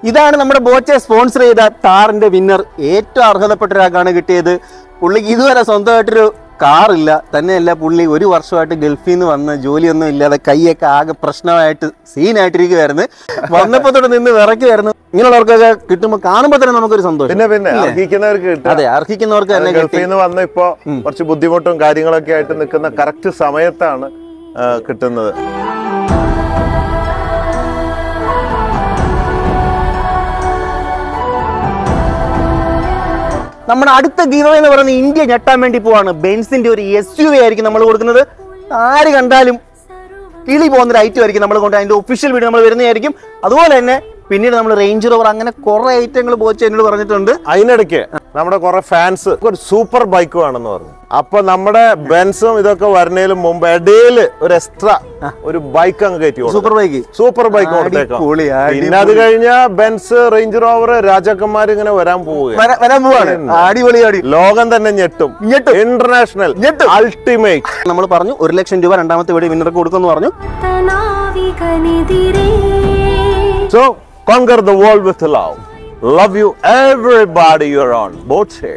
ഇതാണ് നമ്മുടെ ബോച്ചെ സ്പോൺസർ ചെയ്ത താറിന്റെ വിന്നർ. ഏറ്റവും അർഹതപ്പെട്ട ഒരാൾക്കാണ് കിട്ടിയത്. പുള്ളിക്ക് ഇതുവരെ സ്വന്തമായിട്ടൊരു കാറില്ല. തന്നെയല്ല, പുള്ളി 1 വർഷമായിട്ട് ഗൾഫിൽ നിന്ന് വന്ന് ജോലിയൊന്നും ഇല്ലാതെ കൈയൊക്കെ ആകെ പ്രശ്നമായിട്ട് സീനായിട്ടിരിക്കുവായിരുന്നു. വന്നപ്പോ തൊട്ട് നിന്ന് വിറയ്ക്കുമായിരുന്നു. ഇങ്ങനെയുള്ളവർക്കൊക്കെ കിട്ടുമ്പോൾ കാണുമ്പോൾ തന്നെ നമുക്കൊരു സന്തോഷം. പിന്നെ അർഹിക്കുന്നവർക്ക് കിട്ടും. അതെ, അർഹിക്കുന്നവർക്ക് തന്നെ. ഗൾഫിൽ നിന്ന് വന്ന് ഇപ്പൊ കുറച്ച് ബുദ്ധിമുട്ടും കാര്യങ്ങളൊക്കെ ആയിട്ട് നിൽക്കുന്ന കറക്റ്റ് സമയത്താണ് കിട്ടുന്നത്. നമ്മുടെ അടുത്ത ഗീവ് എന്ന് പറയുന്നത് ഇന്ത്യ ഞെട്ടാൻ വേണ്ടി പോവാണ്. ബെൻസിന്റെ ഒരു SUV ആയിരിക്കും നമ്മൾ കൊടുക്കുന്നത്. ആര് കണ്ടാലും കിളി പോകുന്നൊരു ഐറ്റം ആയിരിക്കും നമ്മൾ കൊണ്ട്. അതിന്റെ ഒഫീഷ്യൽ വീഡിയോ നമ്മൾ വരുന്നതായിരിക്കും. അതുപോലെ തന്നെ പിന്നീട് നമ്മൾ റേഞ്ച് റോവർ, അങ്ങനെ കുറെ ഐറ്റങ്ങൾ ബോച്ച് എന്നോട് പറഞ്ഞിട്ടുണ്ട്. അതിനിടയ്ക്ക് നമ്മുടെ കുറെ ഫാൻസ് ഒരു സൂപ്പർ ബൈക്ക് വേണമെന്ന് പറഞ്ഞു. അപ്പൊ നമ്മുടെ ബെൻസും ഇതൊക്കെ വരുന്നതിലും മുമ്പ് ഇടയിൽ ഒരു എക്സ്ട്രാ ഒരു ബൈക്ക് അങ്ങ് കയറ്റി, സൂപ്പർ ബൈക്ക് കൊടുത്തേക്കാം. പിന്നെ അത് കഴിഞ്ഞ ബെൻസ്, റേഞ്ച് റോവർ, രാജാക്കന്മാർ ഇങ്ങനെ വരാൻ പോവുകയാണ്. അടിപൊളി. ലോകം തന്നെ ഞെട്ടും. International ultimate. നമ്മൾ പറഞ്ഞു 1 ലക്ഷം രൂപ രണ്ടാമത്തെ വീട് വിന്നർക്ക് കൊടുക്കുമെന്ന് പറഞ്ഞു. So conquer the world with love. Love you everybody you're on. Both say.